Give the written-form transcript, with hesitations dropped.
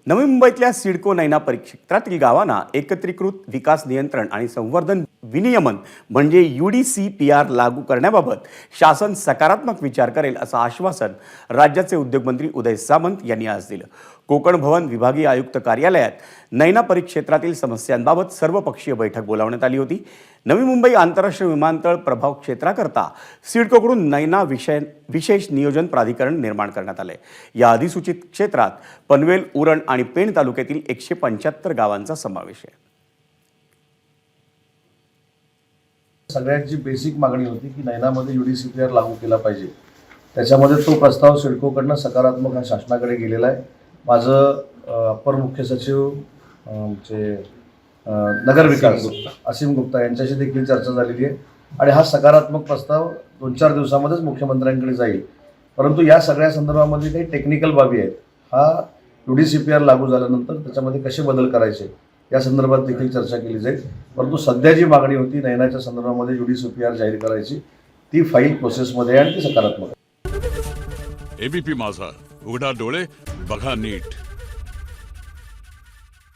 नवी मुंबईतल्या सिडको नैना परिक्षेत्रातील गावांना एकत्रीकृत विकास नियंत्रण आणि संवर्धन विनियमन म्हणजे UDCPR लागू करण्याबाबत शासन सकारात्मक विचार करेल असं आश्वासन राज्याचे उद्योगमंत्री उदय सामंत यांनी आज दिलं। कोकण भवन विभागीय आयुक्त कार्यालयात नैना परिक्षेत्रातील समस्यांबाबत सर्वपक्षीय बैठक बोलावण्यात आली होती। नवी मुंबई आंतरराष्ट्रीय विमानतळ प्रभाव क्षेत्राकरता सिडकोकडून नैना विशेष नियोजन प्राधिकरण निर्माण करण्यात आले। या अधिसूचित क्षेत्रात पनवेल, उरण आणि पेण तालुक्यातील 175 गावांचा समावेश आहे। सगळ्यांची बेसिक मागणी होती की नैनामध्ये UDCPR लागू केला पाहिजे। त्याच्यामध्ये तो प्रस्ताव सिडकोकडनं सकारात्मक हा शासनाकडे गेलेला आहे। माझं अपर मुख्य सचिव नगर विकास असीम गुप्ता यांच्याशी देखील चर्चा झालेली आहे आणि हा सकारात्मक प्रस्ताव 2-4 दिवसामध्येच मुख्यमंत्र्यांकडे जाईल। परंतु या सगळ्या संदर्भामध्ये काही टेक्निकल बाबी आहेत। हा UDCPR लागू झाल्यानंतर त्याच्यामध्ये कसे बदल करायचे या संदर्भात देखील चर्चा केली जाईल। परंतु सध्या जी मागणी होती नैनाच्या संदर्भामध्ये UDCPR जाहीर करायची, ती फाईल प्रोसेसमध्ये आहे आणि ती सकारात्मक आहे। ABP माझा, उघडा डोळे बघा नीट।